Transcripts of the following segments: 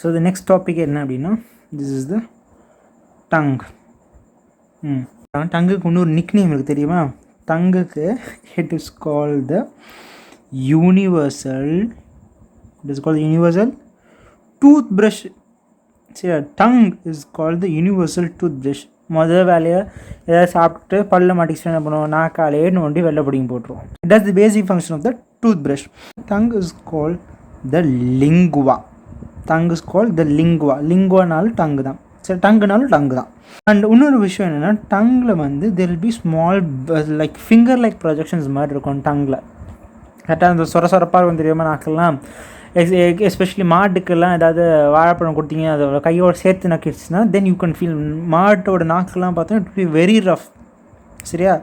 So the next topic என்ன அப்படின்னா this is the tongue. டங்குக்கு இன்னொரு நிக்நேம் இருக்குது தெரியுமா? டங்குக்கு it is called the universal tooth brush. சரி, tongue is called the universal tooth brush. முதல் வேலையை ஏதாவது சாப்பிட்டு பல்ல மாட்டிக்கிட்டு என்ன பண்ணுவோம், நாக்காலேயே நோண்டி வெள்ளை பிடிங்கி போட்டுருவோம். It has the basic function of the tooth brush. Tongue is called the lingua. Tongue is called the lingua. லிங்குவானாலும் டங்கு தான், சரி, டங்குனாலும் டங்கு தான். அண்ட் இன்னொரு விஷயம் என்னென்னா, டங்கில் வந்து there will be small like finger like projections மாதிரி இருக்கும் டங்கில். கரெக்டாக அந்த சொரப்பாக இருக்கும் தெரியாமல் நாக்கெல்லாம். எஸ்பெஷலி மாட்டுக்கெல்லாம் ஏதாவது வாழைப்பழம் கொடுத்தீங்க அதை கையோடு சேர்த்து நக்கிடுச்சுன்னா தென் யூ கேன் ஃபீல் மாட்டோட நாக்கெல்லாம் பார்த்தோன்னா இட் பி வெரி ரஃப். சரியா?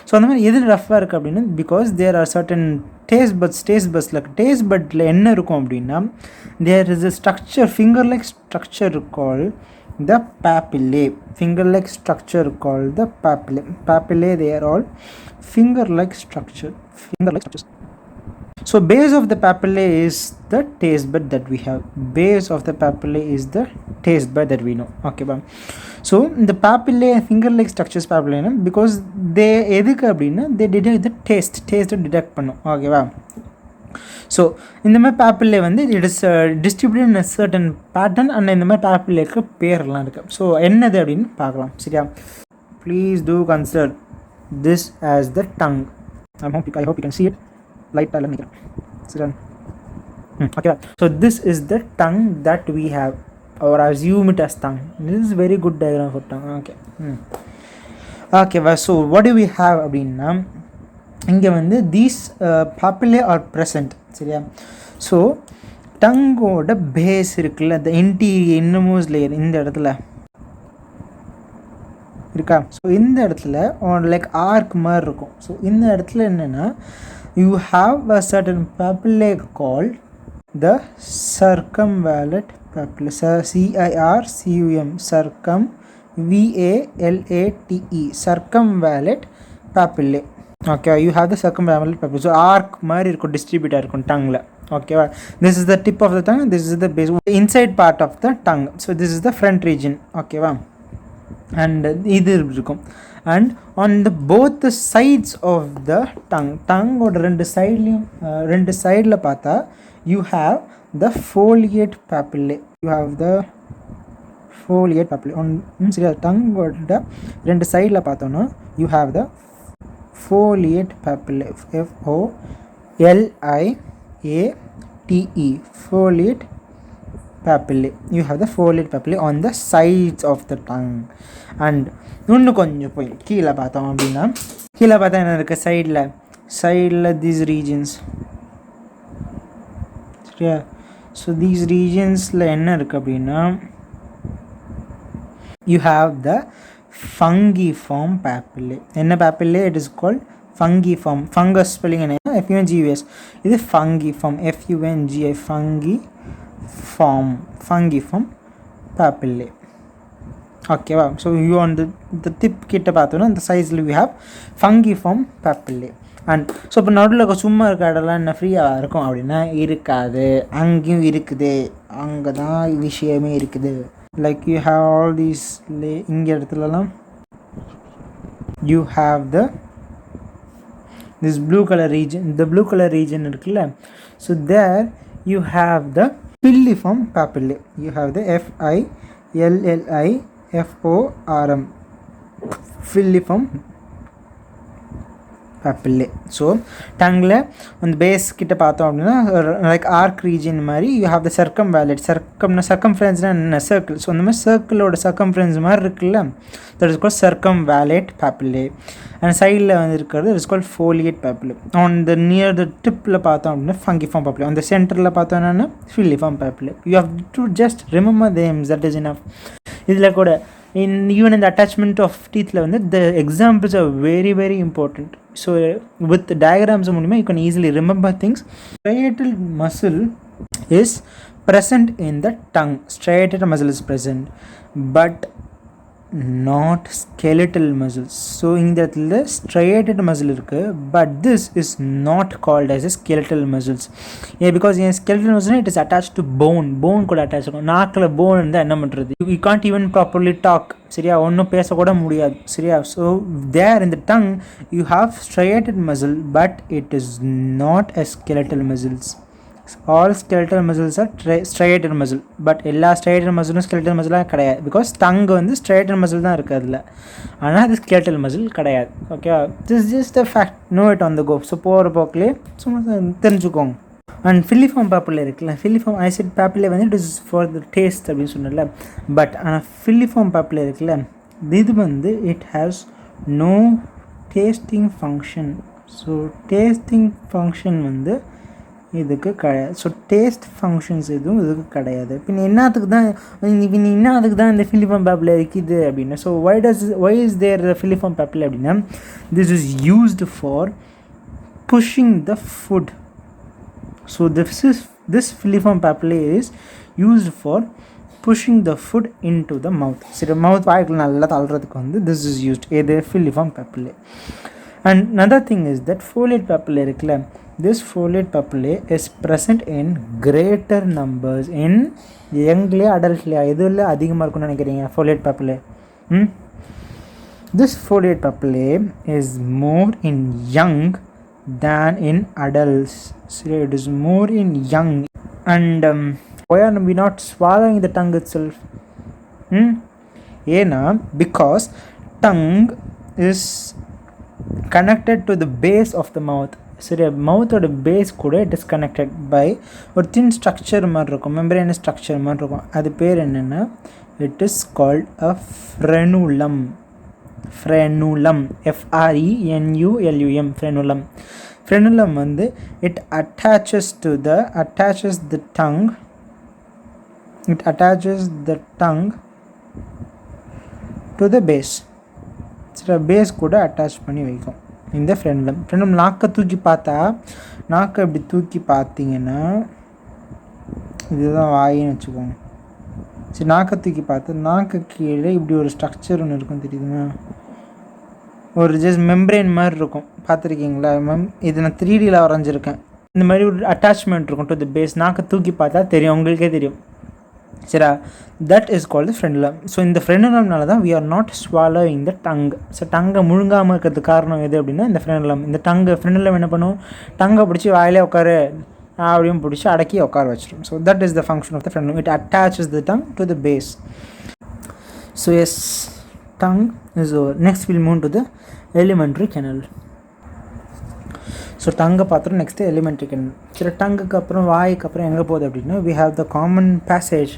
ஸோ அந்த மாதிரி எது ரஃப்பாக இருக்குது அப்படின்னு because there are certain taste பட்ஸில் என்ன இருக்கும் அப்படின்னா there is a structure, finger like structure call the papillae. Finger like structure called the papillae. Papillae, they are all finger like structures. So base of the papillae is the taste bud that we have. Base of the papillae is the taste bud that we know. Okay bam. So the papillae, finger like structures papillae because they edukku appadina they detect the taste detect பண்ணும். Okay bam. So இந்த மாதிரி பேப்பிள்ளே வந்து it is distributed in a certain pattern. And இந்த மாதிரி பேப்பிள்லேக்கு பேரெல்லாம் இருக்குது. So என்னது அப்படின்னு பார்க்கலாம். சரியா? Please do consider this as the tongue. I hope you can see it லைட்டாக இல்லை நினைக்கிறேன். சரியா? ஓகேவா? So this is the tongue that we have or assume it as tongue. This is very good diagram for tongue. Okay. ஓகேவா? So what do we have அப்படின்னா இங்கே வந்து these பாப்புலே are present. சரியா? ஸோ டங்கோட பேஸ் இருக்குல்ல, த interior இன்னமோஸ் layer இந்த இடத்துல இருக்கா? So இந்த இடத்துல லைக் ஆர்க் மாதிரி இருக்கும். ஸோ இந்த இடத்துல என்னென்னா you have a certain papillae call the circumvallate papillae. CIRCUM circum VALATE circumvallate papillae. Okay, you have the circumvallate papillae. So arc மாதிரி இருக்கும், டிஸ்ட்ரிபியூட்டாக இருக்கும் டங்கில். ஓகேவா? This is the tip of the tongue, this is the base inside part of the tongue. So this is the front region. ஓகேவா? And இது இருக்கும். And on the both the sides of the டங்கோட ரெண்டு சைடில் பார்த்தா you have த ஃபோலியேட் பாப்புலே. சரியா? டங்கோட ரெண்டு சைடில் பார்த்தோன்னா you have the foliate papillae. FOLIATE foliate papillae. You have the foliate papillae on the sides of the tongue. And இன்னும் கொஞ்சம் போய் கீழே பார்த்தோம் அப்படின்னா என்ன இருக்குது சைடில் these regions. சரியா? ஸோ these regionsல என்ன இருக்குது அப்படின்னா you have the fungiform papillae. என்ன papillae? It is called fungiform. Fungus spelling என்ன? FUNGUS. இது fungiform. FUNGI fungiform papillae. ஓகேவா? So you on the tip கிட்ட பார்த்தோன்னா இந்த சைஸில் we have fungiform papillae. And so இப்போ நடுவில் சும்மா இருக்க இடம்லாம் என்ன ஃப்ரீயாக இருக்கும் அப்படின்னா இருக்காது. அங்கேயும் இருக்குது, அங்கே தான் விஷயமே இருக்குது. Like you have all these இங்க இடத்துலலாம் you have this blue color region. The blue color region இருக்குல்ல, so there you have the filiform papillae. You have the FILLIFORM filiform papillae. So டங்கில் அந்த பேஸ் கிட்ட பார்த்தோம் அப்படின்னா லைக் ஆர்க் ரீஜன் மாதிரி யூ ஹாவ் த சர்க்கம்வேலட். சர்க்கம்ஃபரன்ஸ்னால் என்ன? சர்க்கிள். ஸோ அந்த மாதிரி சர்க்கிளோட சர்க்கம்ஃபரன்ஸ் மாதிரி இருக்குல்ல, that is called circumvallate papillae. And சைடில் வந்து இருக்கிறது it is called foliate papillae. On the near the டிப்பில் பார்த்தோம் அப்படின்னா ஃபங்கிஃபார்ம் பாப்புலே. அந்த சென்டரில் பார்த்தோம் என்னென்னா filiform papillae. You have to just remember them, that is enough. இதில் கூட even in the attachment of teethல வந்து the examples are very very important. So with the diagrams மூலமா you can easily remember things. Striatal muscle is present in the tongue. Striatal muscle is present, but not skeletal muscles. So இந்த இடத்துல striated muscle இருக்கு, but this is not called as a skeletal muscles. Yeah, because in skeletal muscle it is attached to bone கூட attached இருக்கும். நாக்கில் bone இருந்தால் என்ன பண்ணுறது? You can't even properly talk. சரியா, ஒன்றும் பேசக்கூட முடியாது. சரியா, so there in the tongue you have striated muscle, but it is not a skeletal muscles. All skeletal muscles are striated muscle, but எல்லா striated muscle skeletal muscle கிடையாது, because tongue வந்து striated muscle தான் இருக்குது அதில், ஆனால் அது skeletal muscle கிடையாது. Okay, this is just a fact, know it on the go. So போகிற போக்கிலே சும்மா தெரிஞ்சுக்கோங்க. அண்ட் ஃபில்லிஃபார்ம் பாப்புலே இருக்குல்ல, ஃபில்லிஃபார்ம் ஐசிட் பாப்புலே வந்து it is for the taste அப்படின்னு சொன்னல, பட் ஆனால் ஃபில்லிஃபார்ம் பாப்புலே இருக்குல்ல, இது வந்து it has no tasting function. So tasting function வந்து இதுக்கு கிடையாது. ஸோ டேஸ்ட் ஃபங்க்ஷன்ஸ் எதுவும் இதுக்கு கிடையாது. பின் என்னத்துக்கு தான் இந்த ஃபில்லிஃபார்ம் பாப்புலே இருக்குது அப்படின்னா, so Y is there filiform பாப்புலே அப்படின்னா, this is used for pushing the food. So this filiform papillae is used for pushing the food into the mouth. சரி, மவுத் வாய்க்குள்ள நல்லா தள்ளுறதுக்கு வந்து this is used, இது filiform papillae. And another thing is that foliate papillae இருக்குல்ல, this foliate papillae is present in greater numbers in youngலே adultலே, எதுல அதிகமாக இருக்குன்னு நினைக்கிறீங்க foliate papillae? This foliate papillae is more in young than in adults. So it is more in young. And why are we not swallowing the tongue itself? ஏன்னா because tongue is connected to the base of the mouth. சரி, மவுத்தோட base கூட it is connected by ஒரு தின் structure மாதிரி இருக்கும், மெம்பரேன structure மாதிரி இருக்கும். அது பேர் என்னென்னா, it is called a frenulum. Frenulum, FRENULUM, frenulum. Frenulum வந்து it attaches the tongue to the base. சரி, பேஸ் கூட அட்டாச் பண்ணி வைக்கும் இந்த ஃப்ரெனுலம். நாக்கை தூக்கி இப்படி தூக்கி பார்த்தீங்கன்னா, இதுதான் வாயின்னு வச்சுக்கோங்க. சரி, நாக்கை தூக்கி பார்த்தா நாக்கு கீழே இப்படி ஒரு ஸ்ட்ரக்சர் ஒன்று இருக்கும், தெரியுதுமா? ஒரு ஜஸ்ட் மெம்பரேன் மாதிரி இருக்கும், பார்த்துருக்கீங்களா? இது நான் 3Dயில் வரைஞ்சிருக்கேன். இந்த மாதிரி ஒரு அட்டாச்மெண்ட் இருக்கும் டு தி பேஸ். நாக்கை தூக்கி பார்த்தா தெரியும், உங்களுக்கே தெரியும். சரியா, that is called frenulum. So இந்த ஃப்ரெனுலம்னால தான் we are not swallowing the tongue. So டங்கை முழுங்காமல் இருக்கிறதுக்கு காரணம் எது அப்படின்னா இந்த ஃப்ரெனுலம். இந்த ஃப்ரெனுலம் என்ன பண்ணும், டங்கை பிடிச்சி வாயிலே உட்காரு அப்படியும் பிடிச்சி அடக்கி உட்கார வச்சிடும். So that is the function of the frenulum. It attaches the tongue to the base. So yes, tongue is over. Next we'll move to the alimentary canal. So டங்கை பார்த்துட்டு நெக்ஸ்ட்டு எலிமெண்ட்ரி கேனல். சரி, டங்குக்கு அப்புறம் வாய்க்கு அப்புறம் எங்கே போகுது அப்படின்னா, we have the common passage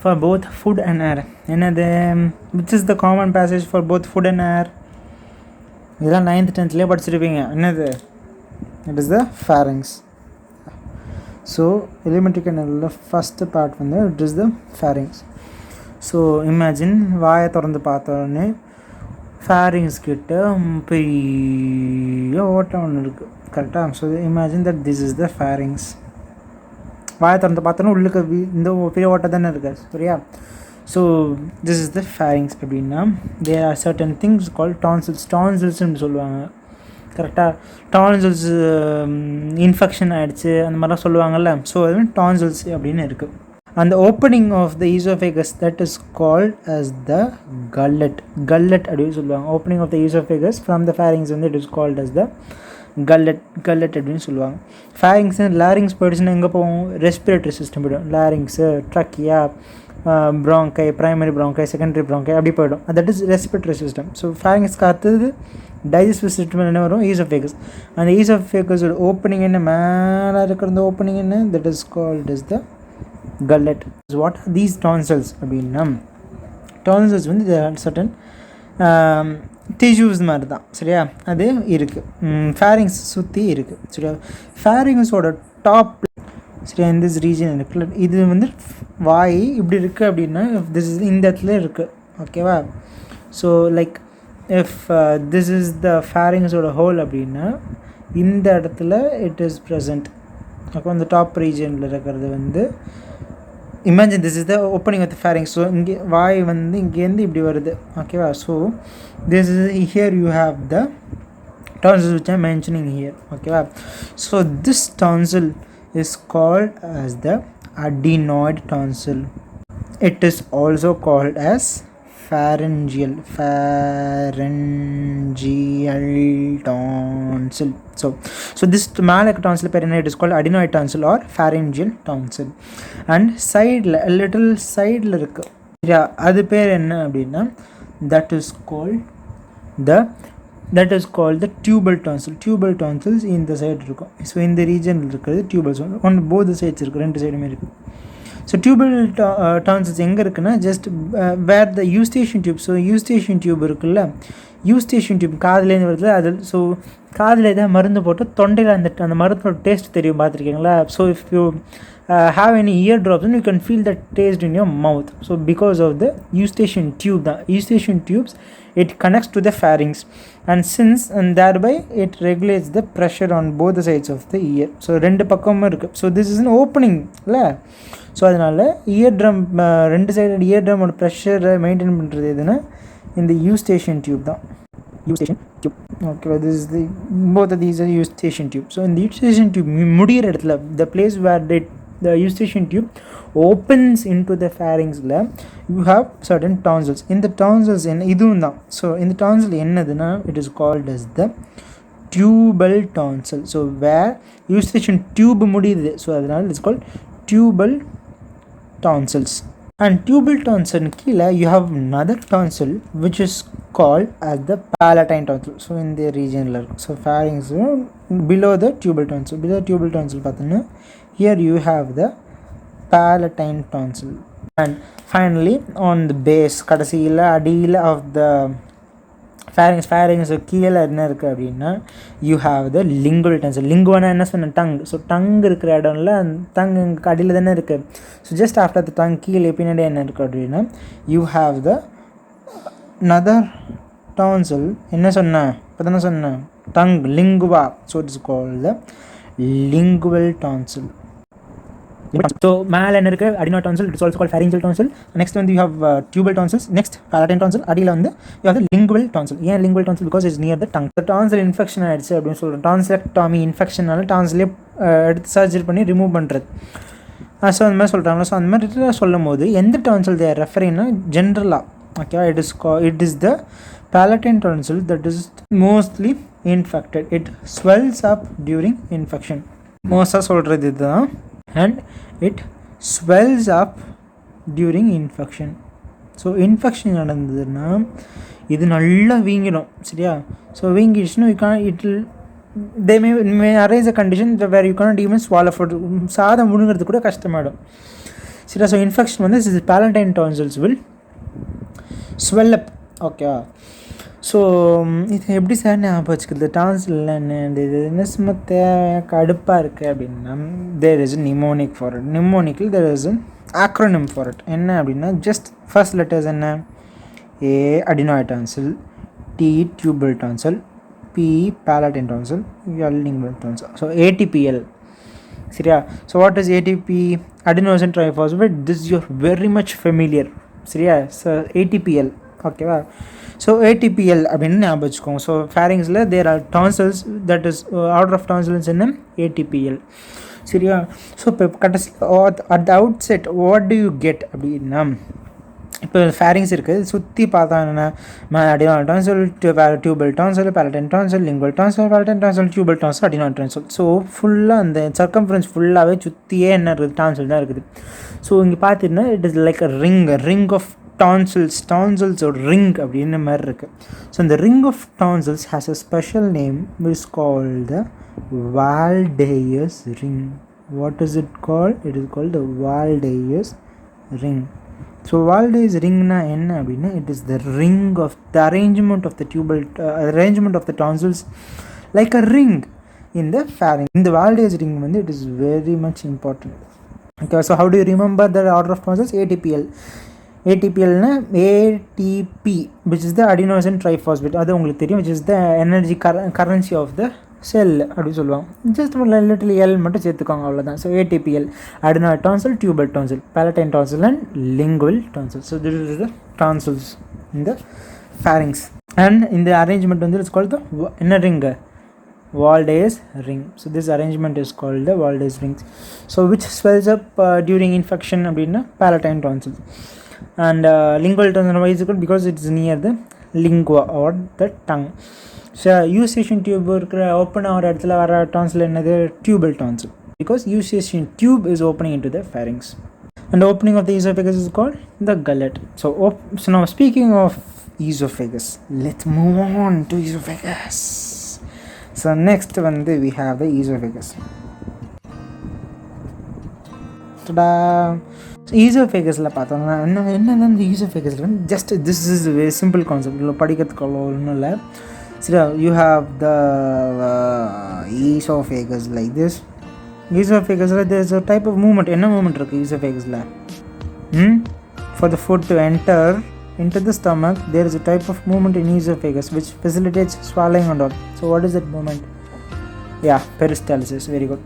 for both food and air. என்னது, which is the common passage for both food and air? இதெல்லாம் 9th 10thலேயே படிச்சிருப்பீங்க. என்னது, it is the pharynx. So alimentary கேனலில் ஃபஸ்ட்டு பார்ட் வந்து it is the pharynx. So imagine வாயை திறந்து பார்த்தோன்னே ஃபேரிங்ஸ் கிட்ட பெரிய ஓட்டம் ஒன்று இருக்குது, கரெக்டாக? So imagine that this is the fairings. வாயை திறந்து பார்த்தோன்னா உள்ளுக்கு இந்த பெரிய ஓட்டம் தானே இருக்கு, சரியா? So this is the fairings. அப்படின்னா தேர் ஆர் சர்டன் திங்ஸ் கால் டான்சில்ஸ்ன்னு சொல்லுவாங்க, கரெக்டாக? டான்சில்ஸ் இன்ஃபெக்ஷன் ஆகிடுச்சு அந்த மாதிரிலாம் சொல்லுவாங்கள்ல. ஸோ அது டான்சில்ஸ் அப்படின்னு இருக்குது. And the opening of the esophagus, that is called as the gullet அப்படினு சொல்லுவாங்க. opening of the esophagus from the pharynx வந்து it is called as the gullet அப்படினு சொல்லுவாங்க. pharynx larynx போயிடுச்சுன்னா எங்கே போகும், ரெஸ்பிரேட்டரி சிஸ்டம் போய்டும். larynx, trachea, bronchi, primary bronchi, secondary bronchi அப்படி போய்டும். that is respiratory system. So pharynxக்கு அடுத்தது டைஜஸ்டிவ் சிஸ்டம் என்ன வரும், esophagus. அந்த esophagus ஓப்பனிங் என்ன, மேலே இருக்கிற அந்த ஓப்பனிங் என்ன, that is called as the gullet. What are these tonsils அப்படின்னா, tonsils வந்து certain tissues மாதிரி தான், சரியா? அது இருக்குது, pharynx சுற்றி இருக்குது, சரியா? pharynxோட டாப், சரியா, இந்த ரீஜன் இருக்குல்ல, இது வந்து வாய் இப்படி இருக்குது அப்படின்னா திஸ் இஸ் இந்த இடத்துல இருக்குது, ஓகேவா? So like if this is the pharynxோட ஹோல் அப்படின்னா இந்த இடத்துல இட் இஸ் ப்ரெசண்ட். அப்போ அந்த டாப் ரீஜனில் இருக்கிறது வந்து imagine this is the opening of the pharynx. So இங்கே வாய் வந்து இங்கேருந்து இப்படி வருது ஓகேவா. So this is here you have the tonsils which I'm mentioning here ஓகேவா. So this tonsil is called as the adenoid tonsil. It is also called as pharyngeal tonsil. So this malak tonsil per it is called adenoid tonsil or pharyngeal tonsil. And side little side la irukku adu per enna appadina that is called the tubal tonsil. Tubal tonsils in the side இருக்கும். So in the region இருக்கிறது tubal on both sides இருக்கு, ரெண்டு சைடுமே இருக்கு. So tubal tonsils எங்கே இருக்குன்னா just வேர் த Eustachian tube. So Eustachian tube இருக்குல்ல, Eustachian tube காதுலேருந்து வருது அது. ஸோ காதில் ஏதாவது மருந்து போட்டு தொண்டையில் அந்த மருந்தோட டேஸ்ட் தெரியும், பார்த்துருக்கீங்களா. So if you have any ear drops and you can feel that taste in your mouth. So because of the eustachian tube, the eustachian tubes, it connects to the pharynx and thereby it regulates the pressure on both the sides of the ear. So ரெண்டு பக்கமும் இருக்கு. So this is an opening இல்லை. So அதனால் ear drum ரெண்டு side ear ட்ரமோட ப்ரெஷரை maintain பண்ணுறது எதுனா இந்த யூஸ்டேஷன் டியூப் தான். Eustachian tube okay. This is the both of these are eustachian tube. So இந்த யூஸ்டேஷன் டியூப் முடிகிற இடத்துல the place where the eustachian tube opens into the pharynx la you have certain tonsils. In the tonsils in idum da. So in the tonsil ennaduna it is called as the tubal tonsil. So where eustachian tube mudiyudhu, so adanal it's called tubal tonsils. And tubal tonsil kila you have another tonsil which is called as the palatine tonsil. So in the region la, so pharynx below the tubal tonsil, below tubal tonsil pathina here you have the palatine tonsil. And finally on the base kadasiyila adiyila of the pharynx கீழே என்ன இருக்குது அப்படின்னா you have the lingual tonsil. linguana என்ன சொன்ன tongue. So tongue இருக்கிற இடம்ல tongue இங்கே அடியில் தானே இருக்குது. So just after the tongue கீழே பின்னாடி என்ன இருக்குது அப்படின்னா you have the another tonsil. என்ன சொன்னேன் இப்போ தானே சொன்னேன் tongue lingua. So it is called the lingual tonsil. So மேலே என்ன இருக்குது adenoid tonsil, it is also called pharyngeal tonsil. Next வந்து you have tubal tonsils. Next palatine tonsil. அடியில் வந்து you have the lingual tonsil. ஏன் lingual tonsil? Because it's near the tongue. The tonsil infection ஆகிடுச்சு அப்படின்னு சொல்கிறோம். tonsillectomy infectionனால tonsilலே எடுத்து surgery பண்ணி remove பண்ணுறது. ஸோ அந்த மாதிரி சொல்கிறாங்களா. ஸோ அந்த மாதிரி சொல்லும் போது எந்த டான்சில் தேர் ரெஃபரிங்னா ஜென்ரலாக okay it is the palatine tonsil that is mostly infected. It swells up during infection. மோஸ்ட்டாக சொல்கிறது இதுதான். And it swells up during infection. So infection நடந்ததுன்னா இது நல்லா வீங்கிடும் சரியா. ஸோ வீங்கிடுச்சுன்னா they may arise a condition where you cannot even swallow food. சாதம் முழுங்கிறது கூட கஷ்டமாயிடும் சரியா. ஸோ இன்ஃபெக்ஷன் வந்து this palatine tonsils will swell up okay. So இது எப்படி சார் ஞாபகம் வச்சுக்கிறது டான்சில் என்ன இது என்ன சும்மா கடுப்பாக இருக்குது அப்படின்னா there is mnemonic for it. நிமோனிக்கில் there is an acronym for it. என்ன அப்படின்னா ஜஸ்ட் ஃபர்ஸ்ட் லெட்டர்ஸ் என்ன A adenoid tonsil, T tubal tonsil, P palatine tonsil, L lingual tonsil. So ATPL சரியா. So what is ATP? adenosine triphosphate. this you are very much familiar சரியா. So ATPL ஓகேவா. So ATPL அப்படின்னு ஞாபகம் வச்சுக்கோங்க. So ஃபேரிங்ஸில் there are tonsils that is order of tonsils என்ன ATPL சரியா. So இப்போ கடைசி at the outset what do you get அப்படின்னா இப்போ ஃபேரிங்ஸ் இருக்குது சுற்றி பார்த்தா என்ன adenoid tonsil, tubal tonsil, palatine tonsil, lingual tonsil, palatine tonsil, tubal tonsil, adenoid tonsil. So ஃபுல்லாக அந்த சர்க்கம்ஃபரன்ஸ் ஃபுல்லாகவே சுற்றியே என்ன இருக்குது டான்சில் தான் இருக்குது. ஸோ இங்கே பார்த்தீங்கன்னா it is like a ring of tonsils or ring அப்படின்ற மாதிரி இருக்குது. ஸோ இந்த ring of tonsils has a special name which is called the Waldeus ring. What is it called? It is called the Waldeus ring. So Waldeus ringனா என்ன அப்படின்னா it is the ring of the arrangement of the tubal arrangement of the tonsils like a ring in the pharynx. இந்த Waldeus ring வந்து it is very much important. Okay, so how do you remember the order of tonsils? ATPLனா ATP which is the adenosine triphosphate. அது உங்களுக்கு தெரியும் which is the energy currency of the செல் அப்படி சொல்லுவாங்க. Just little L மட்டும் சேர்த்துக்கோங்க, அவ்வளோதான். So ATPL, adenoid tonsil, tubal tonsil, palatine tonsil and lingual tonsil. So this is the tonsils in the pharynx. And in the arrangement வந்து it's called the என்ன ring, Waldes ring. So this arrangement is called the Waldes ring. So which swells up during infection அப்படின்னா palatine tonsil. And lingual tonsil why is it called? Because it's near the lingua or the tongue. So eustachian tube இருக்கிற open ஆகிற இடத்துல வர tonsil என்னது? Tubal tonsil. Because eustachian tube is opening into the pharynx. And opening of the esophagus is called the gullet. So now speaking of esophagus, let's move on to esophagus. So next வந்து we have the esophagus. ஈசோஃபேகஸில் பார்த்தோம்னா என்னென்ன இந்த ஈசோஃபேகஸில் just this is very simple concept. இல்லை படிக்கிறதுக்கு அவ்வளோ ஒன்றும் இல்லை. So you have the esophagus like this. Esophagus, there is a type of movement. என்ன movement இருக்குது esophagus-ல? For the food to enter into the stomach, there is a type of movement in esophagus which facilitates swallowing and all. So what is that movement? Yeah, peristalsis. Very good.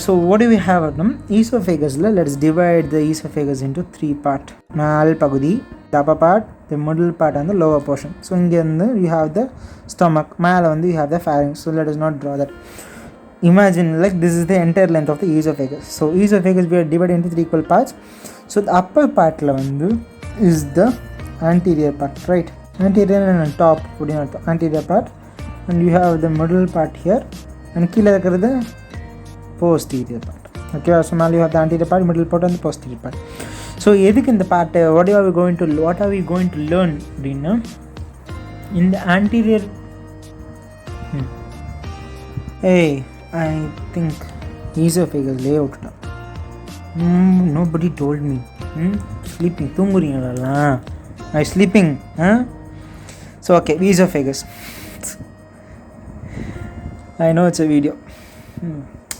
So what do we have at them? Esophagus-ல let's divide the esophagus into 3 parts. மேல் பகுதி, the upper part, the middle part and the lower portion. So இங்கே வந்து you have the stomach, மேலே வந்து you have the pharynx. So let us not draw that. Imagine like this is the entire length of the esophagus. So esophagus we are divided into 3 equal parts. So the upper partல வந்து is the anterior part, right? Anterior and top, anterior part, and you have the middle part here, and கீழே இருக்கிறது posterior part. Okay, so now you have the anterior part, middle part and the posterior part. So எதுக்கு இந்த part? what are we going to learn அப்படின்னா in the anterior I think esophagus lay out. Nobody told me. Sleeping, தூங்குறீங்களா? I sleeping, so okay, esophagus. I know it's a video.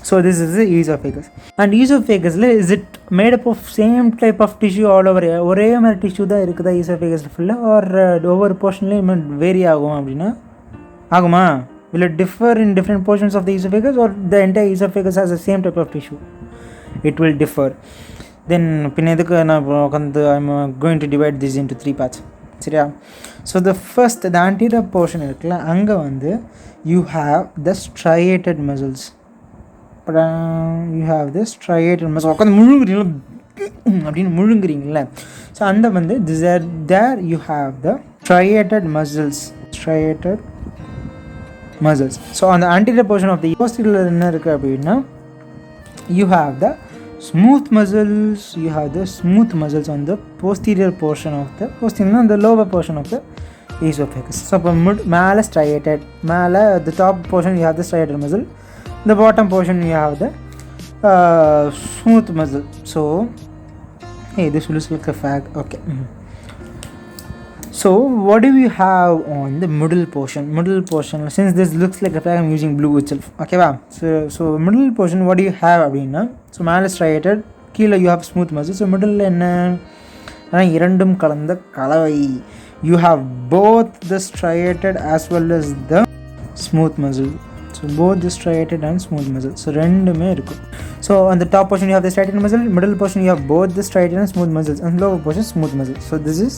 So this is the esophagus. And esophagus is it made up of same type of tissue all over? ஒரே மாதிரி tissue தான் இருக்குதா esophagus ஃபுல்லாக? R ஒவ்வொரு போர்ஷன்லேயும் vary ஆகும் அப்படின்னா ஆகுமா? Will it differ in different portions of the esophagus, or the entire esophagus has the same type of tissue? It will differ. Then பின்ன எதுக்கு நான் உட்காந்து I'm going to divide this into 3 parts. சரியா? So the first, the anterior portion இருக்குல்ல, அங்கே வந்து you have the striated muscles. You have this striated muscle. உட்காந்து முழுங்குறீங்களா அப்படின்னு முழுங்குறீங்களா? ஸோ அந்த வந்து there you have the striated muscles. So on the anterior portion of the posterior என்ன இருக்குது அப்படின்னா you have the smooth muscles. You have the smooth muscles on the posterior portion of the the lower portion of the esophagus. So இப்போ மேலே striated, மேலே the top portion you have the striated muscle, the bottom portion you have the smooth muscle. So hey, this looks like a fag. Okay. So what do we have on the middle portion? Since this looks like a flag, I'm using blue itself. Okay, wow. So middle portion, what do you have அப்படின்னா, so மேலே striated, கீழே you have smooth muscle. So middle என்ன? இரண்டும் கலந்த கலவை. You have both the striated as well as the smooth muscle. So both the striated and smooth muscle. So ரெண்டுமே இருக்கும். So on the top portion you have the striated muscle, middle portion you have both the striated and smooth muscles, and lower portion smooth muscle. So this is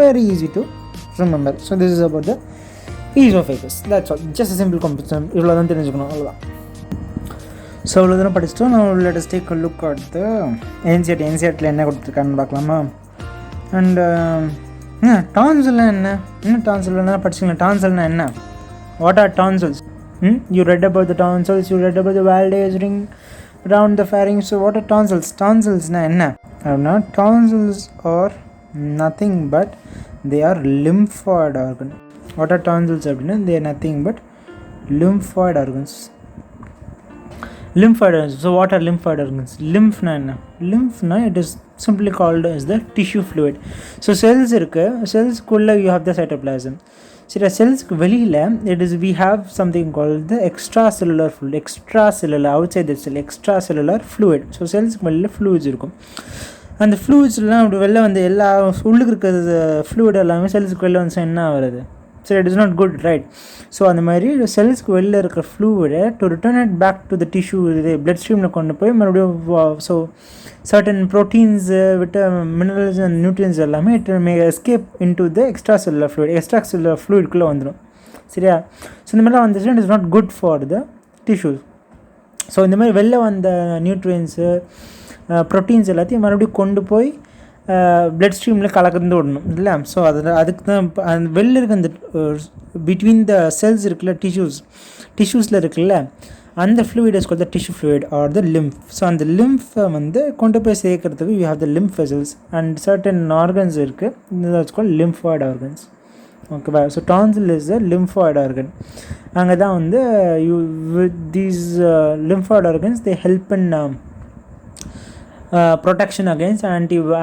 very easy to remember. So this is about the esophagus. That's all. Just a simple comparison. இவ்வளோ தான் தெரிஞ்சுக்கணும், அவ்வளோதான். So இவ்வளோ தானே படிச்சிட்டோம். Now let us take a look at the NCERT என்ன கொடுத்துருக்கான்னு பார்க்கலாமா? And டான்சில்னா என்ன? டான்சில்னா படிச்சிங்களா? டான்சில்னா என்ன? What are tonsils? You read about the tonsils, you read about the Waldes ring around the pharynx. So what are tonsils? Tonsils na enna? Tonsils are nothing but they are lymphoid organ. What are tonsils அப்படின்னா? They are nothing but lymphoid organs. So what are lymphoid organs? Lymph na enna? Lymph na, it is simply called as the tissue fluid. So cells இருக்கு, cellsக்குள்ள you have the cytoplasm. சரி, செல்ஸ்க்கு வெளியில் we have something called the extracellular fluid. Outside the cell, extracellular fluid. So செல்ஸ்க்கு வெளியில் fluids இருக்கும். அந்த ஃப்ளூயிட்ஸ்லாம் அப்படி வெளில வந்து எல்லா உள்ளுக்கு இருக்கிற ஃப்ளூயிட் எல்லாமே செல்ஸுக்கு வெளில வந்து என்ன வருது? சரி, it is not good, right? So அந்த மாதிரி செல்ஸ்க்கு வெளில இருக்கிற ஃப்ளூவிடை to return it back to the tissue இது பிளட் ஸ்ட்ரீமில் கொண்டு போய் மறுபடியும் ஸோ சர்டன் ப்ரோட்டீன்ஸு விட்ட மினரல்ஸ் அண்ட் நியூட்ரியன்ஸ் எல்லாமே it may escape into the extracellular ஃப்ளூயிட்குள்ளே வந்துடும். சரியா? ஸோ இந்த மாதிரிலாம் வந்துச்சுன்னா it is not good for the tissues. ஸோ இந்த மாதிரி வெளில வந்த நியூட்ரியன்ஸு ப்ரோட்டீன்ஸ் எல்லாத்தையும் மறுபடியும் கொண்டு போய் பிளட் ஸ்ட்ரீமில் கலந்து விடணும் இல்லை? ஸோ அதுக்கு தான் அந்த வெளில இருக்க அந்த பிட்வீன் த செல்ஸ் இருக்குல்ல, டிஷ்யூஸில் இருக்குல்ல, அந்த fluid is called the tissue fluid R the lymph. So அந்த லிம்ஃபை வந்து கொண்டு போய் சேர்க்கறதுக்கு you have the lymph vessels and certain organs இருக்குது, இட்ஸ் கால்ட் லிம்ஃபாய்டு ஆர்கன்ஸ். ஓகேவா? So tonsil is a lymphoid organ. அங்கே தான் வந்து these lymphoid organs they help in protection against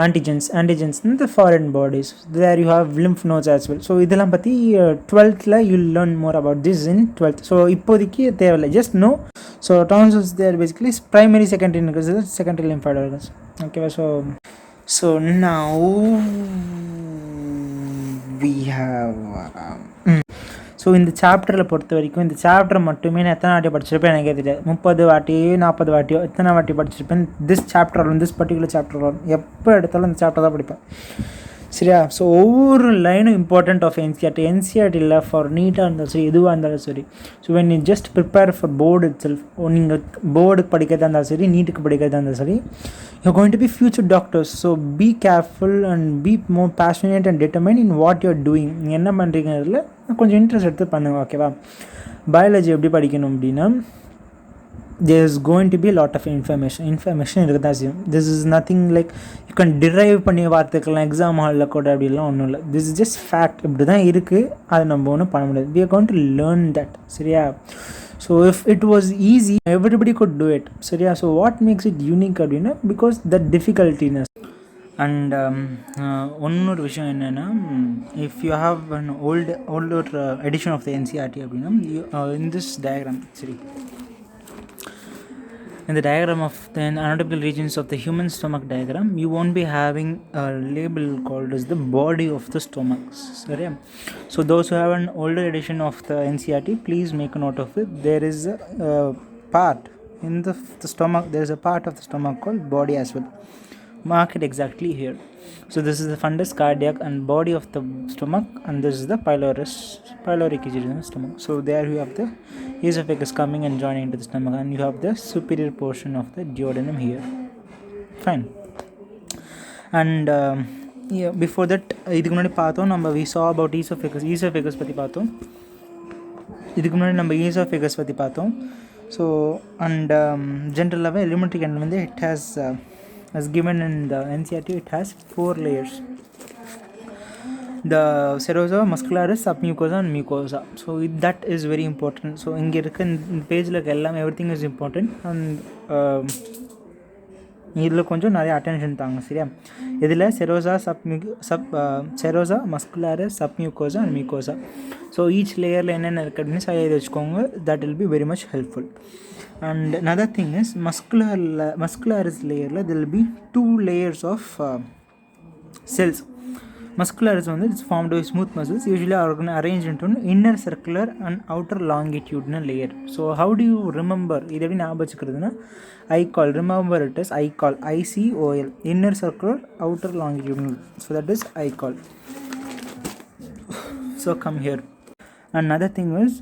antigens in the foreign bodies. There you have lymph nodes as well. So இதெல்லாம் பற்றி 12th you'll learn more about this in 12th. So இப்போதைக்கு தேவையில்லை, just know. So tonsils they are basically primary secondary lymphoid organs. Okay, so now we have so இந்த சாப்டரில் பொறுத்த வரைக்கும் இந்த chapter மட்டுமே நான் எத்தனை வாட்டி படிச்சிருப்பேன் எனக்கே தெரியாது. 30 வாட்டியோ 40 வாட்டியோ எத்தனை வாட்டி படிச்சிருப்பேன். திஸ் பர்டிகுலர் சாப்டர் எப்போ எடுத்தாலும் இந்த சாப்டர் தான் படிப்பேன். சரியா? ஸோ ஒவ்வொரு லைனும் இம்பார்ட்டண்ட் ஆஃப் என்சிஆர்டி இல்லை ஃபார் நீட்டாக இருந்தாலும் சரி, எதுவாக இருந்தாலும் சரி. So when you just prepare for board it self, நீங்கள் போர்டுக்கு படிக்கிறதா இருந்தாலும் சரி, நீட்டுக்கு படிக்கிறதா இருந்தாலும் சரி, you're going to be future doctors. So be careful and be more passionate and determined in what you're doing. நீங்கள் என்ன பண்ணுறீங்கிறதுல கொஞ்சம் இன்ட்ரெஸ்ட் எடுத்து பண்ணுங்கள். ஓகேவா? பயாலஜி எப்படி படிக்கணும் அப்படின்னா, there is going to be a lot of information இருக்குது தான் செய்யும். This is nothing like you can derive பண்ணி பார்த்துக்கலாம் எக்ஸாம் ஹாலில் கூட, அப்படிலாம் ஒன்றும் இல்லை. this is just fact. இப்படி தான் இருக்குது, அதை நம்ம ஒன்றும் பண்ண முடியாது. we are going to learn that. சரியா? So if it was easy, everybody could do it. சரியா? So what makes it unique அப்படின்னா, because the difficultiness. And ஒன்னொரு விஷயம் என்னென்னா, if you have an older edition of the NCERT அப்படின்னா, in this diagram, சரி, in the diagram of the anatomical regions of the human stomach diagram, you won't be having a label called as the body of the stomach. Sorry. So those who have an older edition of the NCERT, please make a note of it. There is a part in the stomach, there is a part of the stomach called body as well. Mark it exactly here. So this is the fundus, cardiac and body of the stomach, and this is the pyloric region of the stomach. So there you have the esophagus coming and joining into the stomach, and you have the superior portion of the duodenum here. Fine. And before that, இதுக்கு முன்னாடி பார்த்தோம் நம்ம we saw about esophagus பற்றி பார்த்தோம். இதுக்கு முன்னாடி நம்ம esophagus பற்றி பார்த்தோம். So and general elementary canal வந்து it has as given in the NCERT, it has 4 layers. The serosa, muscularis, submucosa and mucosa. So that is very important. So இங்கே இருக்க இந்த பேஜில் எல்லாம் everything is important. And இதில் கொஞ்சம் நிறைய attention தாங்க. சரியா? இதில் serosa, muscularis, submucosa and mucosa. So each லேயரில் என்னென்ன இருக்குது அப்படின்னு சொல்லி எழுதி வச்சுக்கோங்க. That will be very much helpful. And another thing is muscularis layer there will be 2 layers of cells. Muscularis வந்து it's formed by smooth muscles usually arranged into an inner circular and outer longitudinal layer. So how do you remember? இது எப்படி ஞாபகம் வச்சுக்கிறதுனா, ICOL, remember it is ICOL, ICOL, inner circular, outer longitudinal. So that is ICOL. So come here. Another thing is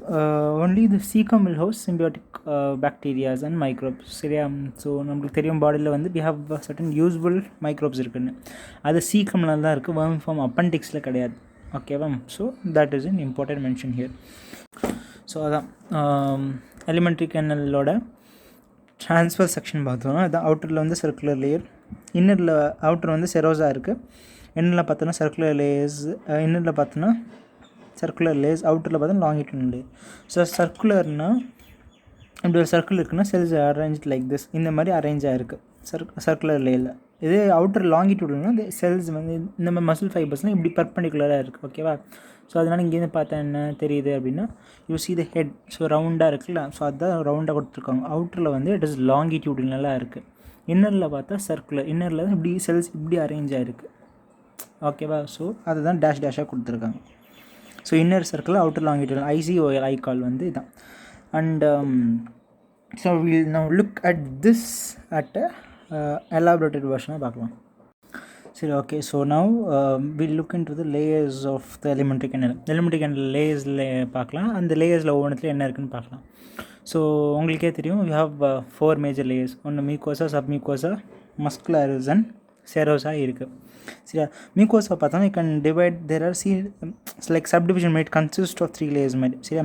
only the cecum will host symbiotic bacteria and microbes. சரியா? So நம்மளுக்கு தெரியும் பாடியில் வந்து we have certain useful microbes இருக்குன்னு. அது சீக்கம்ல தான் இருக்குது, worm form appendixல கிடையாது. ஓகேவா? So that is an important mention here. So அதான் எலிமெண்ட்ரி கேனலோட ட்ரான்ஸ்ஃபர் செக்ஷன் பார்த்தோம்னா, அதான் அவுட்டரில் வந்து சர்க்குலர் லேயர், இன்னரில் அவுட்டர் வந்து செரோசா இருக்குது, இன்னரில் பார்த்தோன்னா சர்க்குலர் லேயர்ஸ், இன்னரில் பார்த்தோன்னா சர்க்குலர் லேயர்ஸ், அவுட்டரில் பார்த்தா லாங்கிட்யூடினல் லேயர். ஸோ சர்க்குலர்னால் இப்படி ஒரு சர்க்கிள் இருக்குன்னா செல்ஸ் அரேஞ்ச் லைக் திஸ், இந்த மாதிரி அரேஞ்ச் ஆகிருக்கு சர்க்குலர் லேயரில். இதே அவுட்டர் லாங்கிட்யூடுனா செல்ஸ் வந்து இந்த மாதிரி மசில் ஃபைபர்ஸ்லாம் இப்படி பர்பண்டிகுலராக இருக்குது. ஓகேவா? ஸோ அதனால் இங்கேருந்து பார்த்தா என்ன தெரியுது அப்படின்னா, you see the head. So ரவுண்டாக இருக்குல்ல, ஸோ அதுதான் ரவுண்டாக கொடுத்துருக்காங்க. அவுட்டரில் வந்து இட் இஸ் லாங்கிட்யூடினலாக இருக்குது. இன்னரில் பார்த்தா சர்க்குலர், இன்னரில் இப்படி செல்ஸ் இப்படி அரேஞ்ச் ஆகிருக்கு. ஓகேவா? ஸோ அதுதான் டேஷாக கொடுத்துருக்காங்க. So inner circle outer longitudinal ICOL ஐகால் வந்து இதான். And so will now look at this at elaborated வெர்ஷனாக பார்க்கலாம். சரி, okay. So now will look into the layers of the alimentary canal. Alimentary canal லேயர்ஸில் பார்க்கலாம். அந்த லேயர்ஸில் ஒவ்வொன்றுத்துல என்ன இருக்குன்னு பார்க்கலாம். ஸோ உங்களுக்கே தெரியும், யூ ஹாவ் 4 மேஜர் லேயர்ஸ். ஒன்று mucosa, submucosa, muscularis and serosa இருக்குது. சரியா? மியூக்கோசா பார்த்தோன்னா you can divide, there are like subdivision made consist of 3 layers மாதிரி. சரியா?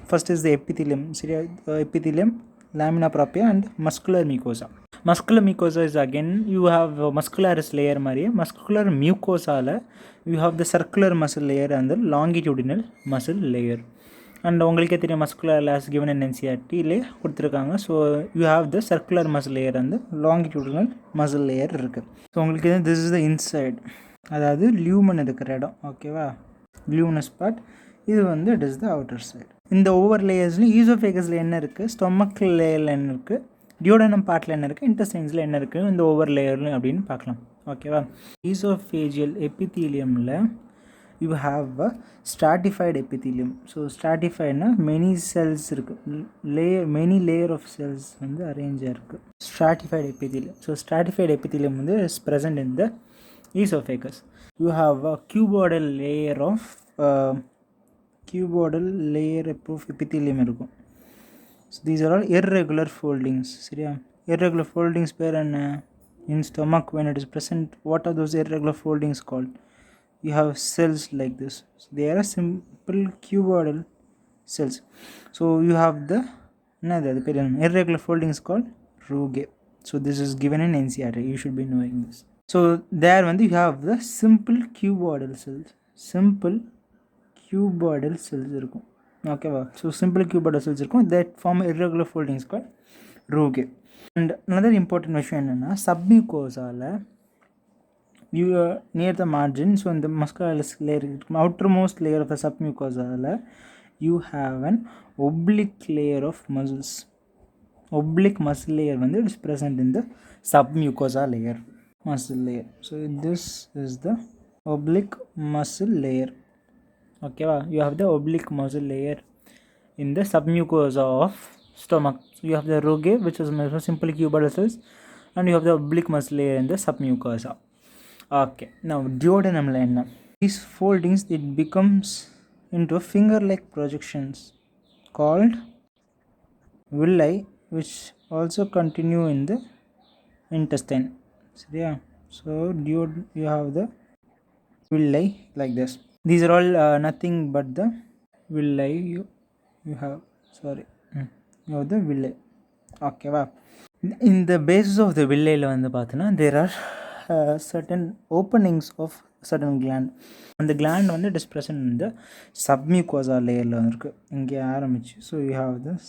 First is the epithelium. சரியா? Epithelium, lamina propria and muscular mucosa. Muscular mucosa is again you have muscularis layer மாதிரியே muscular mucosaல you have the circular muscle layer and the longitudinal muscle layer. And உங்களுக்கே தெரியும் muscular loss given in என்சிஆர்டிலே கொடுத்துருக்காங்க. So you have the circular muscle layer அந்த longitudinal muscle layer இருக்குது. So உங்களுக்கு this is the inside, அதாவது லியூமன் இருக்கிற இடம். ஓகேவா? லியூமனஸ் பார்ட். இது வந்து it is the outer side. இந்த ஒவ்வொரு லேயர்ஸ்லையும் ஈசோஃபேகஸில் என்ன இருக்குது, ஸ்டொமக் லேயரில் என்ன இருக்குது, டியோடனம் பார்ட்டில் என்ன இருக்குது, இன்டெஸ்டைன்ஸில் என்ன இருக்குது, இந்த ஒவ்வொரு லேயர்லையும் அப்படின்னு பார்க்கலாம். ஓகேவா? ஈசோஃபேஜியல் எபித்தீலியமில் you have a stratified epithelium. So stratified na many cells irukku, many layer of cells வந்து arrange irukku. Stratified epithelium. So stratified epithelium வந்து is present in the esophagus. You have a cuboidal layer of epithelium இருக்கும். So these are all irregular foldings. சரியா? Irregular foldings பேர் என்ன? In stomach when it is present, what are those irregular foldings called? You have cells like this. So they are simple cuboidal cells. So you have the irregular foldings called rugae. So this is given in NCERT. You should be knowing this. So there when you have the simple cuboidal cells. Simple cuboidal cells இருக்கும். Okay. So simple cuboidal cells இருக்கும் that form irregular foldings called rugae. And another important விஷயம் என்னன்னா submucosaல you are near the margin, so in the muscularis layer, outermost layer of the submucosa, you have an oblique layer of muscles. Oblique muscle layer when it is present in the submucosa layer, muscle layer. So this is the oblique muscle layer. Okay, you have the oblique muscle layer in the submucosa of stomach. So you have the rugae, which is simple cuboidal cells, and you have the oblique muscle layer in the submucosa. Okay, now duodenum line. These foldings, it becomes into finger-like projections called villi, which also continue in the intestine. So yeah, so you have the villi like this. These are all nothing but the villi. You have you have the villi. Okay, wow. In the basis of the villi la vandu paathana there are certain openings of certain gland. And the gland வந்து it is present in the submucosa layerல இருக்கு. இங்கே ஆரம்பிச்சு. So you have this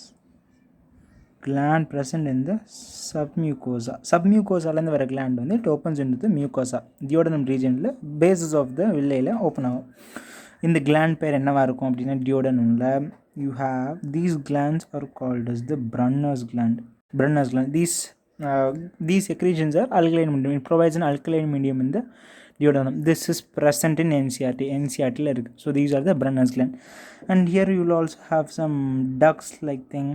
gland present in the submucosa. Submucosaலேருந்து வர gland வந்து it opens into the mucosa. Duodenum regionல basis of the villiல open ஆகும். இந்த gland பேர் என்னவா இருக்கும் அப்படின்னா duodenumல you have these glands are called as the Brunner's gland. These secretions are alkaline medium. It provides an alkaline medium in the duodenum. This is present in NCERT la irukku. So these are the Brunner's gland. And here you will also have some ducts like thing.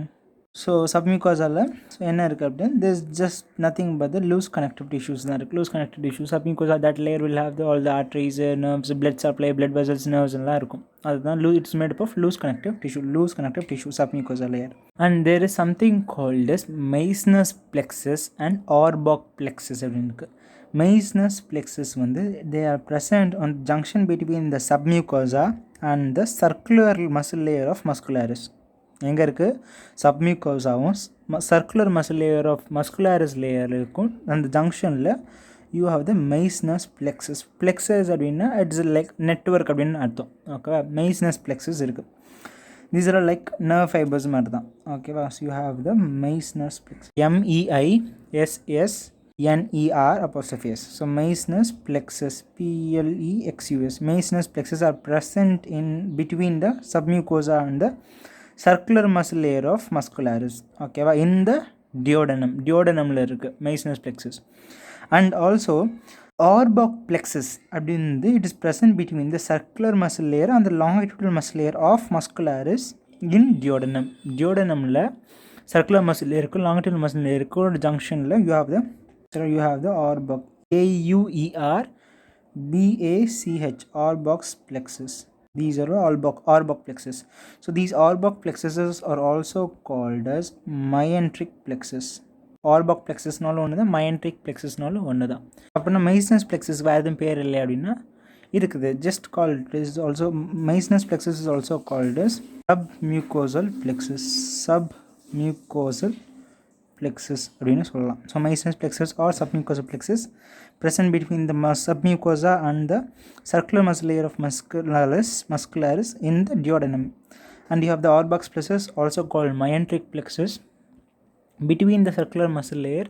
So submucosa la so enna irukku appadina there is just nothing but the loose connective tissues da irukku. Loose connective tissues submucosa, that layer will have all the arteries, nerves, blood supply, blood vessels, nerves ella irukum. Adhaan it's made up of loose connective tissue submucosa layer. And there is something called as Meissner's plexus and Auerbach plexus அப்படினு இருக்கு. Meissner's plexus வந்து they are present on junction between the submucosa and the circular muscle layer of muscularis. எங்கே இருக்குது? சப்மியூகோசாவும் circular muscle layer of muscularis layer இருக்கும். அந்த ஜங்ஷனில் you have the Meissner's plexus. Plexus அப்படின்னா இட்ஸ் லைக் நெட்வொர்க் அப்படின்னு அர்த்தம். ஓகேவா? மெய்ஸ்னஸ் பிளெக்ஸஸ் இருக்குது. These are like nerve fibres மாதிரி தான். ஓகேவா? So you have the Meissner's plexus. MEISSNER'. So Meissner's plexus, PLEXUS. Meissner's plexus are present in between the submucosa and the circular muscle layer of muscularis. Okay, in the duodenum la irukku Meissner's plexus. And also Orbach plexus அப்படின்றது it is present between the circular muscle layer and the longitudinal muscle layer of muscularis in duodenum. duodenumல circular muscle layer இருக்கும் longitudinal muscle layer இருக்கும் junctionல you have the Orbach AUERBACH Orbach plexus. These are Orbach plexus. So these Orbach plexuses are also called as myenteric plexus. Orbach plexusனாலும் ஒன்று தான், மயன்ட்ரிக் plexusனாலும் ஒன்று தான். அப்படின்னா மைஸ்னஸ் plexus வேறு எதுவும் பேர் இல்லை அப்படின்னா இருக்குது. Just called is also Meissner's plexus is also called as submucosal plexus. submucosal plexus அப்படின்னு சொல்லலாம். So Meissner's plexus or submucosal plexus present between the submucosa and the circular muscle layer of muscularis in the duodenum. And you have the Orbach plexus also called myenteric plexus between the circular muscle layer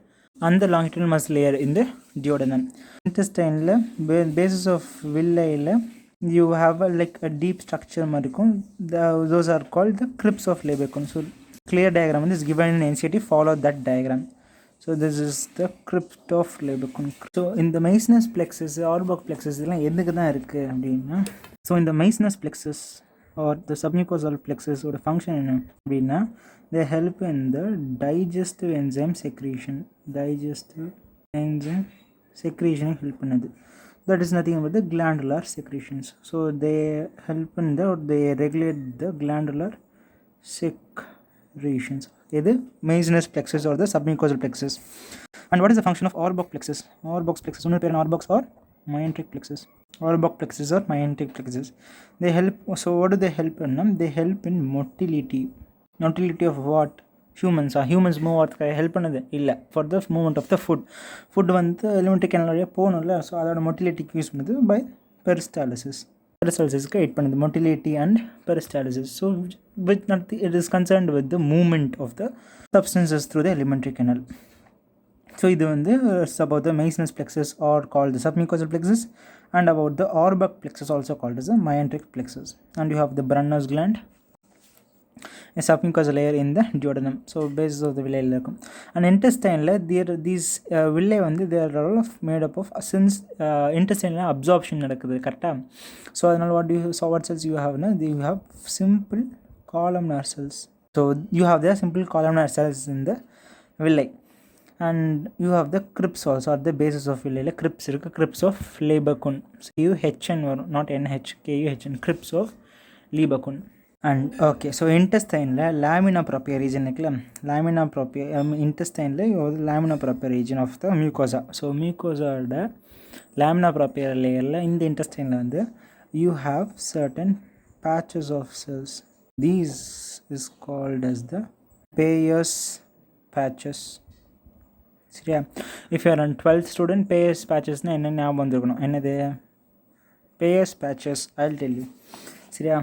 and the longitudinal muscle layer in the duodenum. Intestine basis of villi you have a deep structure marikum. Those are called the crypts of Lebesgue. So clear diagram is given in NCERT. Follow that diagram. So this is the crypt of Lebesgue. So in the Meissner's plexus, Orbach plexus இதெல்லாம் எதுக்கு தான் இருக்குது அப்படின்னா, so இந்த Meissner's plexus or the submucosal plexus ஓட function என்ன அப்படின்னா, they help in the digestive enzyme secretion. Help பண்ணுது. That is nothing but the glandular secretions. So they help in the, or they regulate the glandular secretions. Either Meissner's plexus or the submucosal plexus. And what is the function of Orbach plexus? Orbach plexus, Orbach or myenteric plexus. Orbach plexus or myenteric plexus. They help. So what do they help in? They help in motility. Motility of what? Humans move ஆகிறதுக்கு help பண்ணது இல்லை, for the movement of the food வந்து alimentary canal வழியாக போகணும்ல. ஸோ அதோட மொட்டிலிட்டிக்கு use பண்ணுது பை பெரிஸ்டாலிசிஸ்க்கு எயிட் பண்ணுது, motility and peristalsis. So with it is concerned with the movement of the substances through the alimentary canal. So இது வந்து about the Meissner's plexus or called the submucosal plexus, and about the Orbach plexus also called as the myenteric plexus. And you have the Brunner's gland, a submucosal layer in the duodenum. So basis of the villi இருக்கும். And intestine these villi வந்து they are all made up of, since intestine absorption நடக்குது கரெக்டாக. So அதனால் what cells you have na, you have simple columnar cells. So you have the simple columnar cells in the villi. And you have the crypts also at the basis of villi. Crypts இருக்கு, crypts of Lebesgue. KUHN வரும், not NH, KUHN, crypts of Lebesgue. And okay, so intestine lamina propria region இருக்குல்ல, lamina propria intestine lamina propria region of the mucosa. So mucosa ஓட lamina propria layerல இந்த intestine வந்து you have certain patches of cells. These is called as the Peyer's patches. சரியா? If you are a 12th student, Peyer's patches என்ன ஞாபகம் வந்துருக்கணும், என்னது Peyer's patches, I'll tell you. சரியா?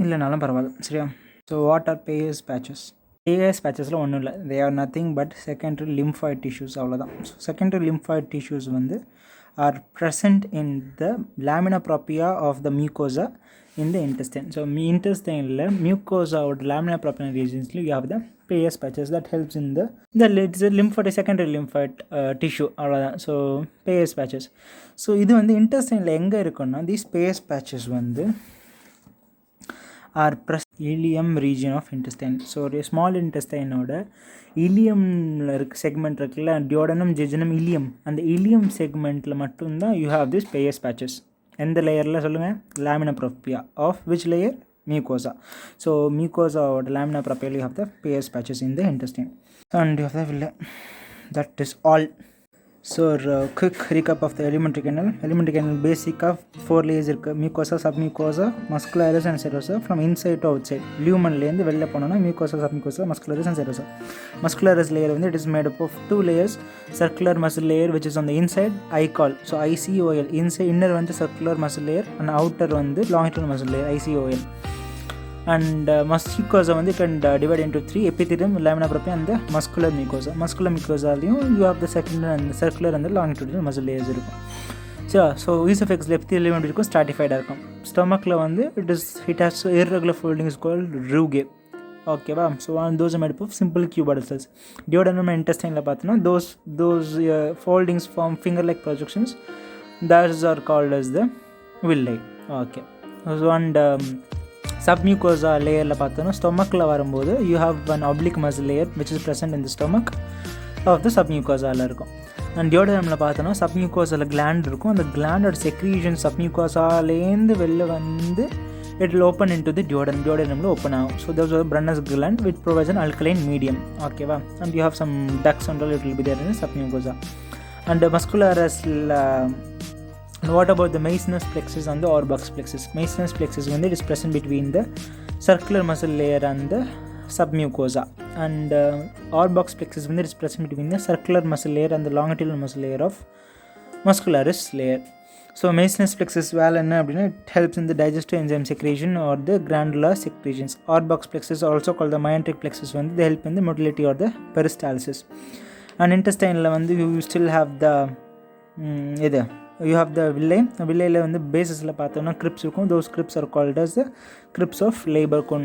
இல்லைனாலும் பரவாயில்ல. சரியா? So what are Peyer's patches? Peyer's patchesல ஒன்றும் இல்லை, they are nothing but secondary lymphoid tissues, அவ்வளோதான். ஸோ secondary lymphoid tissues வந்து are present in the lamina propria of the mucosa in the intestine. So intestineல mucosa or lamina propria regionsல you have the Peyer's patches that helps in the it's a lymphoid, secondary lymphoid tissue, அவ்வளோதான். So Peyer's patches. So இது வந்து intestineல எங்கே இருக்குன்னா, these Peyer's patches வந்து are present ileum region of intestine. So ஒரு small intestine ஓட இலியம்ல இருக்க segment இருக்குல்ல, டியோடனம், ஜெஜனம், இலியம், அந்த இலியம் செக்மெண்ட்டில் மட்டும்தான் you have this Peyer's patches. எந்த லேயரில் சொல்லுங்கள்? lamina propria of which layer? Mucosa. So mucosa or lamina propria you have the Peyer's patches in the intestine, and you have the villi. That is all. So quick recap of the elementary canal. Elementary canal basic of 4 layers இருக்கு, mucosa, submucosa, muscularis and serosa. From inside to outside, lumenலேருந்து வெளில போனோம்னா mucosa, submucosa, muscularis and serosa. Muscularis layer வந்து it is made up of 2 layers. Circular muscle layer which is on the inside, ICOL. So ICOL, inside inner வந்து circular muscle layer and outer வந்து longitudinal muscle layer, ICOL. And mucosa வந்து can divide into 3, epithelium, lamina propria and the muscular mucosa. Muscular mucosaலையும் you have the secondary and the circular and the longitudinal muscle layers இருக்கும். So esophagus epithelium எப்படி இருக்கும்? stratified இருக்கும். Stomachல வந்து it has irregular foldings called rugae. ஓகேவா? So those are made up of simple cuboidal cells. Duodenum and intestineல பார்த்தோன்னா those foldings form finger like projections those are called as the villi. Okay. So and submucosa layerல பார்த்தோன்னா ஸ்டொமக்கில் வரும்போது you have an oblique muscle layer which is present in the stomach of the submucosaல இருக்கும். And டியோடனமில் பார்த்தோன்னா சப்மியூகோசாவில் gland இருக்கும். அந்த கிளாண்டோட secretion சப்மியூகோசாலேருந்து வெளில வந்து it will open into the duodenum open out. So there's a Brunner's gland which provides an alkaline medium. Okay, wow. And you have some ducts and all, it will be there in the submucosa. And the muscularis, what about the Meissner's plexus and the Auerbach's plexus? Meissner's plexus, when it is present between the circular muscle layer and the submucosa, and Auerbach's plexus, when it is present between the circular muscle layer and the longitudinal muscle layer of muscularis layer. So Meissner's plexus valve enna appadina, it helps in the digestive enzyme secretion or the granular secretions. Auerbach's plexus, also called the myenteric plexus, when they help in the motility or the peristalsis. And intestine la vandu you still have the you have the villi la vandu basis la pathona crypts irukum. Those crypts are called as the crypts of Leiberkuhn.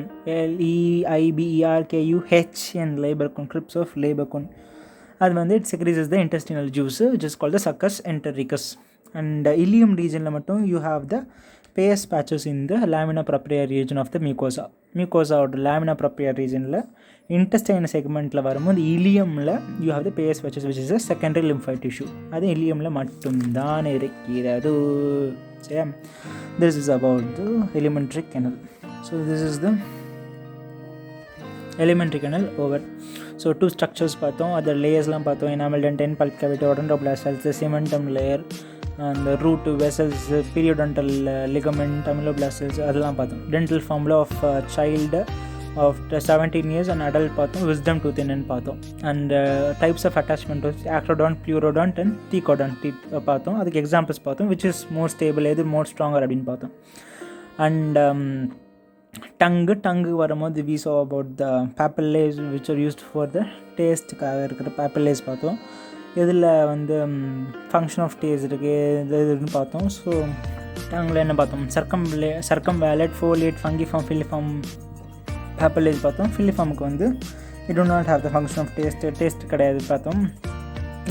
Leiberkuhn, Leiberkuhn, crypts of Leiberkuhn. அது வந்து it secretes the intestinal juice which is called the succus entericus. And ileum region la mattum you have the Peyer's patches in the lamina propria region of the mucosa or lamina propria region la intestine segment la varumbodhu ileum la you have the Peyer's patches which is a secondary lymphoid tissue. adu ileum la mattum dhaan irukkirathu. So this is about the alimentary canal. So this is the alimentary canal over. So two structures paathom, other layers la paathom, enamel dentin, pulp cavity, odontoblasts, the cementum layer and root vessels, periodontal ligament, ameloblasts, அதெல்லாம் பார்த்தோம். Dental ஃபார்மில் of child of 17 years and adult பார்த்தோம். Wisdom tooth என்னன்னு பார்த்தோம். And types of attachment acrodont, pleurodont and thecodont teeth பார்த்தோம். அதுக்கு examples பார்த்தோம். Which is more stable, எது மோர் ஸ்ட்ராங்கர் அப்படின்னு பார்த்தோம். அண்ட் டங்கு வரும்போது we saw about the papillae which are used for the டேஸ்ட்டுக்காக இருக்கிற papillae பார்த்தோம். இதில் வந்து ஃபங்க்ஷன் ஆஃப் டேஸ்ட் இருக்குது இதுன்னு பார்த்தோம். ஸோ டங்கில் என்ன பார்த்தோம்? சர்க்கம்வேலட், ஃபோலியேட், ஃபங்கிஃபார்ம், ஃபில்லிஃபார்ம், பாப்பிலேஸ் பார்த்தோம். ஃபில்லிஃபார்முக்கு வந்து it do not have the function of taste கிடையாது பார்த்தோம்.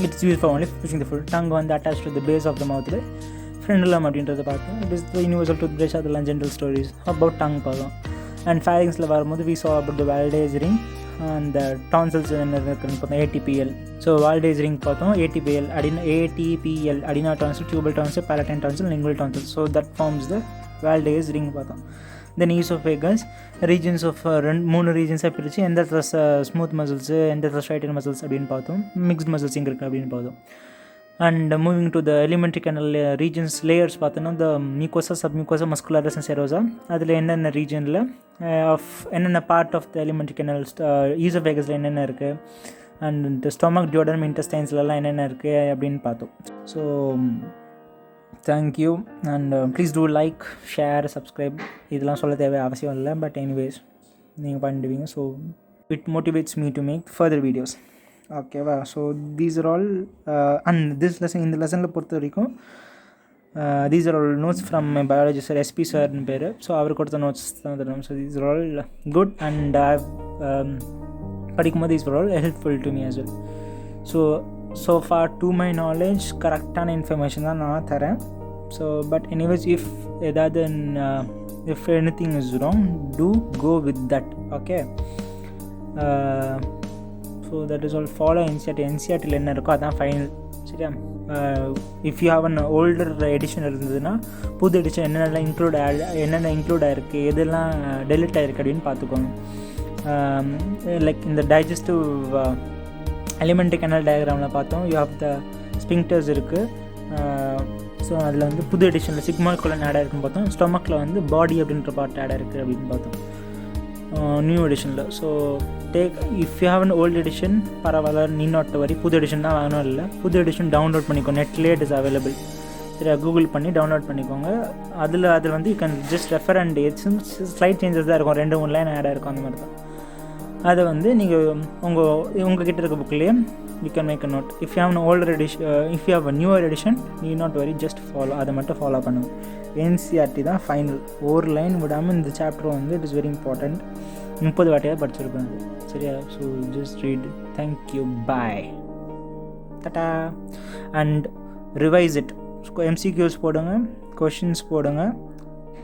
It's use for only pushing the food. Tongue வந்து attached to the base of the mouth, ஃப்ரெண்டுலம் அப்படின்றத பார்த்தோம். It is the universal tooth brush. அதெல்லாம் ஜென்ரல் ஸ்டோரிஸ் அபவுட் டங் பார்த்தோம். And ஃபேரிங்ஸில் வரும்போது we saw about the Walday's ring and tonsils என்ன இருக்குன்னு பார்த்தோம். ATPL. So Walday's ring பார்த்தோம். ATPL adena tonsil, tubal tonsil, palatine tonsil, lingual tonsil. So that forms the Walday's ring பார்த்தோம். Then esophagus regions of 3 regionஸாக பிரித்து எந்த smooth muscles, எந்த straighten muscles அப்படின்னு பார்த்தோம். மிக்ஸ்ட் மசில்ஸ் எங்கே இருக்குது அப்படின்னு பார்த்தோம். And moving to the alimentary canal regions layers பார்த்தோன்னா the mucosa, submucosa, muscularis and serosa. அதில் என்னென்ன ரீஜனில் ஆஃப் என்னென்ன part of the alimentary canal, ஈசோஃபேகஸில் என்னென்ன இருக்குது, அண்ட் இந்த ஸ்டொமக், டியோடனம், இன்டெஸ்டைன்ஸ்லாம் என்னென்ன இருக்குது அப்படின்னு பார்த்தோம். So thank you and please do like, share, subscribe. இதெல்லாம் சொல்ல தேவை அவசியம் இல்லை, பட் எனிவேஸ் நீங்கள் பண்ணிடுவீங்க. So it motivates me to make further videos. ஓகேவா? So these are all and this lesson, இந்த லெசனில் பொறுத்த வரைக்கும் these are all notes from my biology sir, SP சார்னு பேர். ஸோ அவர் கொடுத்த நோட்ஸ் தான் தரும். So these are all good and படிக்கும்போது these are all helpful to me as well. So for to my knowledge கரெக்டான இன்ஃபர்மேஷன் தான் நான் தரேன். ஸோ பட் எனிவேஸ் ஏதாவது if anything is wrong, do go with that. Okay? So that is all. Follow என்சிஆர்டியில் என்ன இருக்கோ அதான் final. சரியா? If you have an older edition இருந்ததுன்னா புது எடிஷன் என்னென்ன இன்க்ளூட் ஆகிருக்கு, எதெல்லாம் டெலிட் ஆகிருக்கு அப்படின்னு பார்த்துக்கோங்க. லைக் இந்த டைஜஸ்டிவ் alimentary canal டயக்ராமில் பார்த்தோம். யூ ஹாவ் த ஸ்பிங்க்டர்ஸ் இருக்குது. ஸோ அதில் வந்து புது எடிஷனில் சிக்மால் கொலன் ஆட் ஆகிருக்குன்னு பார்த்தோம். ஸ்டொமக்கில் வந்து பாடி அப்படின்ற பார்ட் ஆட் ஆகிருக்கு அப்படின்னு பார்த்தோம் நியூ எடிஷனில். So if you have an old edition பரவாயில்ல, நீ நாட் வரி. புது எடிஷன் தான் வாங்கணும் இல்லை, புது எடிஷன் டவுன்லோட் பண்ணிக்கோங்க. நெட்லேயே இட் இஸ் அவைலபிள். சரி, கூகுள் பண்ணி டவுன்லோட் பண்ணிக்கோங்க. அதில் வந்து you can just refer and slide changes தான் இருக்கும், 2-3 லைன் ஆட் ஆகிருக்கும். அந்த மாதிரி தான். அதை வந்து நீங்கள் உங்கள் கிட்ட இருக்க புக்லேயே you can make a note. If you have an older edition, if you have a newer edition, need not worry, just follow, அதை மட்டும் ஃபாலோ பண்ணுங்க. என்சிஆர்டி தான் ஃபைனல். ஒரு லைன் விடாமல் இந்த சாப்டர் வந்து இட் இஸ் வெரி இம்பார்ட்டண்ட். 30 வாட்டியாக படிச்சிருப்பேன் அது. சரியா? So just read. Thank you, bye, Tata. And revise it. MCQs போடுங்க, கொஷின்ஸ் போடுங்க,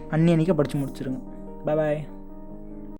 அன்னைக்கு படித்து முடிச்சிருங்க. பாய்.